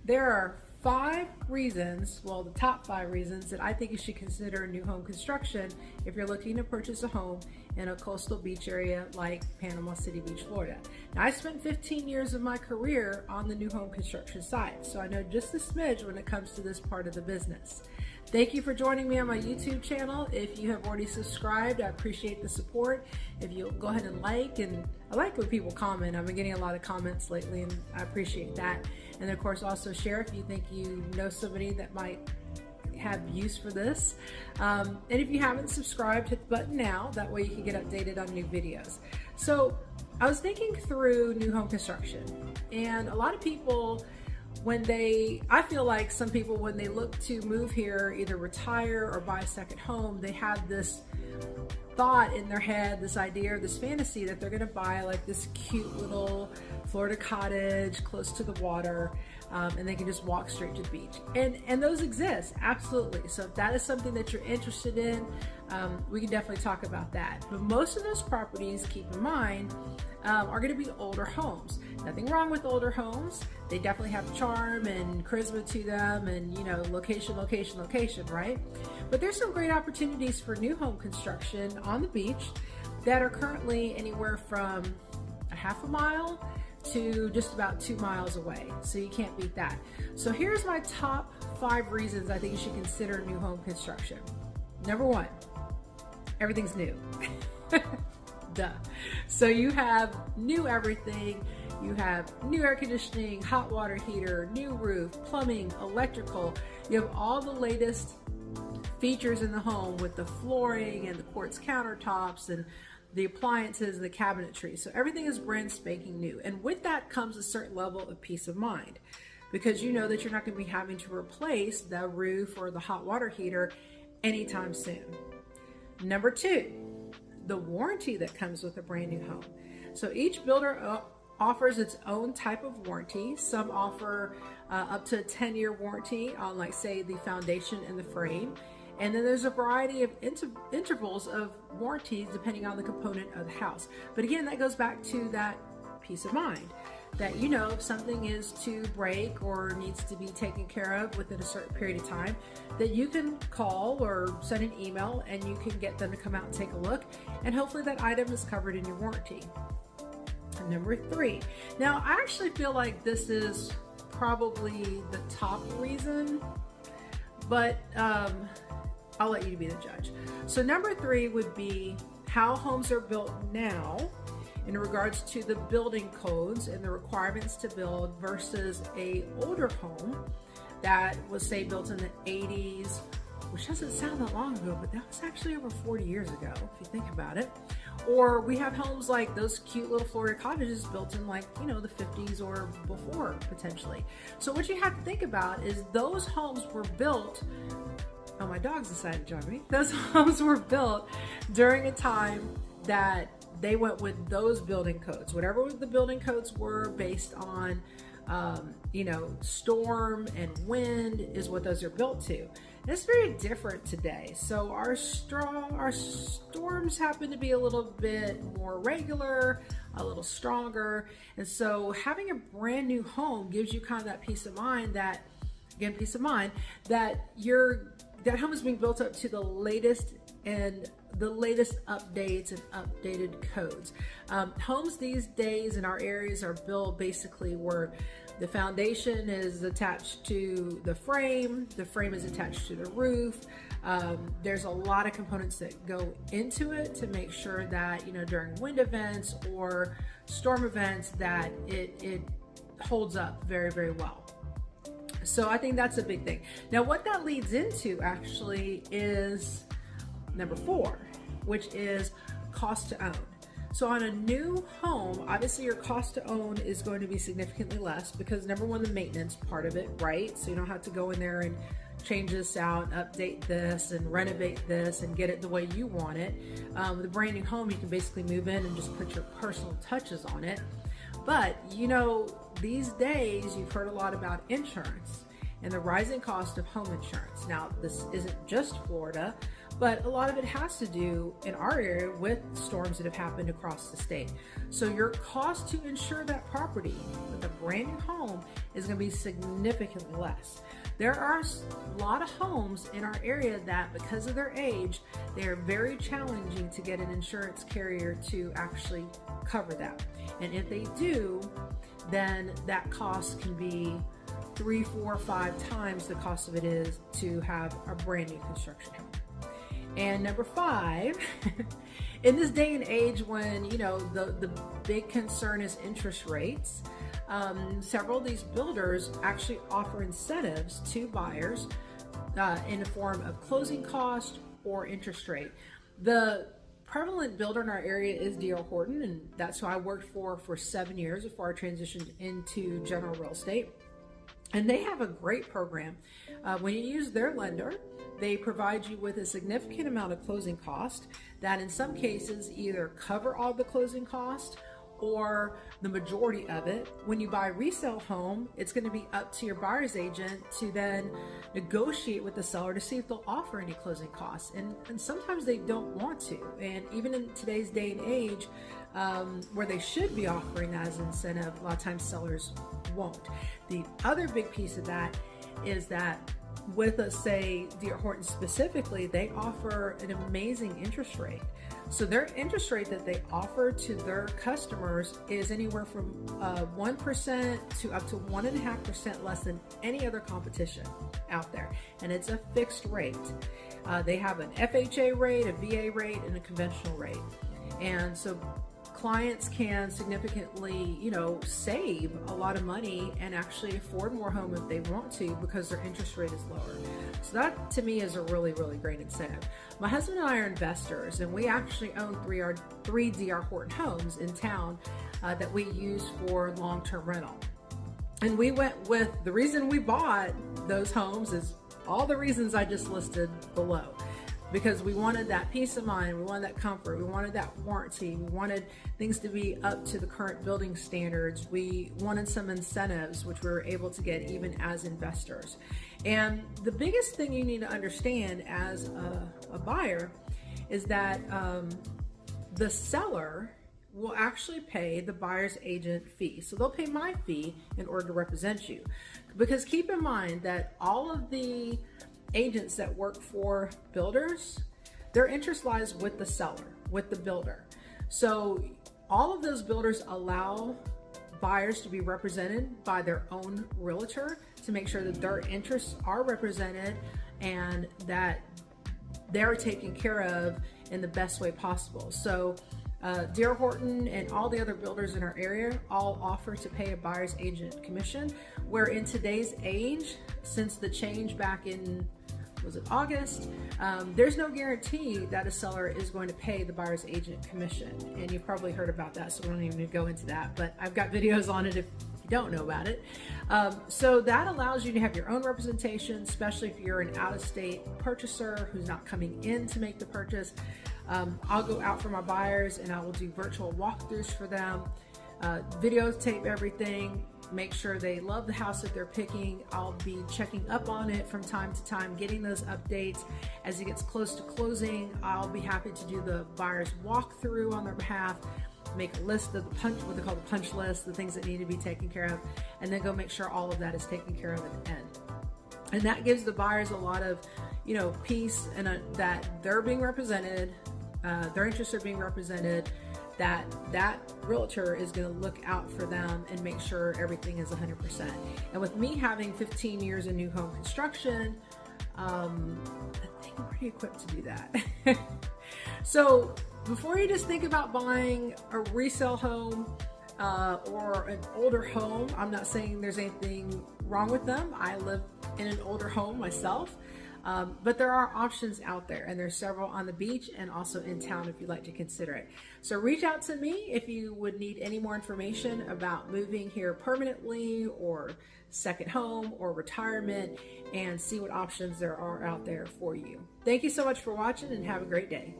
There are 5 reasons, well, the top 5 reasons that I think you should consider new home construction if you're looking to purchase a home in a coastal beach area like Panama City Beach, Florida. Now, I spent 15 years of my career on the new home construction side, so I know just a smidge when it comes to this part of the business. Thank you for joining me on my YouTube channel. If you have already subscribed, I appreciate the support. If you'll go ahead and and I like when people comment. I've been getting a lot of comments lately and I appreciate that. And of course also share if you think you know somebody that might have use for this. And if you haven't subscribed, hit the button now. That way you can get updated on new videos. So I was thinking through new home construction, and a lot of people, I feel like some people, when they look to move here, either retire or buy a second home, they have this thought in their head, this idea or this fantasy that they're going to buy like this cute little Florida cottage close to the water, and they can just walk straight to the beach. And those exist, absolutely. So if that is something that you're interested in, we can definitely talk about that. But most of those properties, keep in mind, are going to be older homes. Nothing wrong with older homes. They definitely have charm and charisma to them, and location, right? But there's some great opportunities for new home construction on the beach that are currently anywhere from a half a mile to just about 2 miles away. So you can't beat that. So here's my top 5 reasons I think you should consider new home construction. Number 1, everything's new. Duh. So you have new everything. You have new air conditioning, hot water heater, new roof, plumbing, electrical. You have all the latest features in the home with the flooring and the quartz countertops and the appliances and the cabinetry. So everything is brand spanking new. And with that comes a certain level of peace of mind, because you know that you're not going to be having to replace the roof or the hot water heater anytime soon. Number 2, the warranty that comes with a brand new home. So each builder offers its own type of warranty. Some offer up to a 10-year warranty on, like, say, the foundation and the frame. And then there's a variety of intervals of warranties depending on the component of the house. But again, that goes back to that peace of mind that, if something is to break or needs to be taken care of within a certain period of time, that you can call or send an email and you can get them to come out and take a look, and hopefully that item is covered in your warranty. Number 3. Now, I actually feel like this is probably the top reason, but I'll let you be the judge. So number 3 would be how homes are built now in regards to the building codes and the requirements to build versus a older home that was, say, built in the 80s, which doesn't sound that long ago, but that was actually over 40 years ago, if you think about it. Or we have homes like those cute little Florida cottages built in, like, the 50s or before, potentially. So what you have to think about is those homes were built, oh, my dog's decided to join me. Those homes were built during a time that they went with those building codes. Whatever the building codes were based on, storm and wind is what those are built to. And it's very different today. So our storms happen to be a little bit more regular, a little stronger. And so having a brand new home gives you kind of that peace of mind that that home is being built up to the latest updates and updated codes. Homes these days in our areas are built basically where the foundation is attached to the frame is attached to the roof. There's a lot of components that go into it to make sure that, during wind events or storm events, that it holds up very, very well. So I think that's a big thing. Now, what that leads into actually is number 4, which is cost to own. So on a new home, obviously your cost to own is going to be significantly less because, number 1, the maintenance part of it, right? So you don't have to go in there and change this out, update this, and renovate this, and get it the way you want it. With a brand new home, you can basically move in and just put your personal touches on it. But, these days, you've heard a lot about insurance and the rising cost of home insurance. Now, this isn't just Florida, but a lot of it has to do in our area with storms that have happened across the state. So your cost to insure that property with a brand new home is going to be significantly less. There are a lot of homes in our area that, because of their age, they are very challenging to get an insurance carrier to actually cover that. And if they do, then that cost can be 3, 4, 5 times the cost of it is to have a brand new construction home. And number 5, in this day and age when, you know, the big concern is interest rates, several of these builders actually offer incentives to buyers in the form of closing cost or interest rate. The prevalent builder in our area is D.R. Horton, and that's who I worked for 7 years before I transitioned into general real estate. And they have a great program. When you use their lender, they provide you with a significant amount of closing cost that in some cases either cover all the closing cost or the majority of it. When you buy a resale home, it's going to be up to your buyer's agent to then negotiate with the seller to see if they'll offer any closing costs. And sometimes they don't want to. And even in today's day and age, where they should be offering that as an incentive, a lot of times sellers won't. The other big piece of that is that with, say, D.R. Horton specifically, they offer an amazing interest rate. So their interest rate that they offer to their customers is anywhere from 1% to up to 1.5% less than any other competition out there. And it's a fixed rate. They have an FHA rate, a VA rate, and a conventional rate. And so clients can significantly, you know, save a lot of money and actually afford more home if they want to because their interest rate is lower. So that to me is a really, really great incentive. My husband and I are investors, and we actually own three D.R. Horton homes in town that we use for long-term rental. And we went with, the reason we bought those homes is all the reasons I just listed below. Because we wanted that peace of mind, we wanted that comfort, we wanted that warranty, we wanted things to be up to the current building standards, we wanted some incentives, which we were able to get even as investors. And the biggest thing you need to understand as a buyer is that the seller will actually pay the buyer's agent fee. So they'll pay my fee in order to represent you. Because keep in mind that all of the agents that work for builders, their interest lies with the seller, with the builder. So all of those builders allow buyers to be represented by their own realtor to make sure that their interests are represented and that they're taken care of in the best way possible. So D.R. Horton and all the other builders in our area all offer to pay a buyer's agent commission, where in today's age, since the change back in, was it August, there's no guarantee that a seller is going to pay the buyer's agent commission. And you've probably heard about that, so we don't even go into that, but I've got videos on it if you don't know about it. So that allows you to have your own representation, especially if you're an out-of-state purchaser who's not coming in to make the purchase. I'll go out for my buyers and I will do virtual walkthroughs for them, videotape everything, make sure they love the house that they're picking. I'll be checking up on it from time to time, getting those updates. As it gets close to closing, I'll be happy to do the buyer's walkthrough on their behalf, make a list of what they call the punch list, the things that need to be taken care of, and then go make sure all of that is taken care of at the end. And that gives the buyers a lot of, you know, peace and that they're being represented, their interests are being represented, that realtor is going to look out for them and make sure everything is 100%. And with me having 15 years in new home construction, I think I'm pretty equipped to do that. So before you just think about buying a resale home or an older home, I'm not saying there's anything wrong with them. I live in an older home myself. But there are options out there, and there's several on the beach and also in town if you'd like to consider it. So reach out to me if you would need any more information about moving here permanently or second home or retirement, and see what options there are out there for you. Thank you so much for watching and have a great day.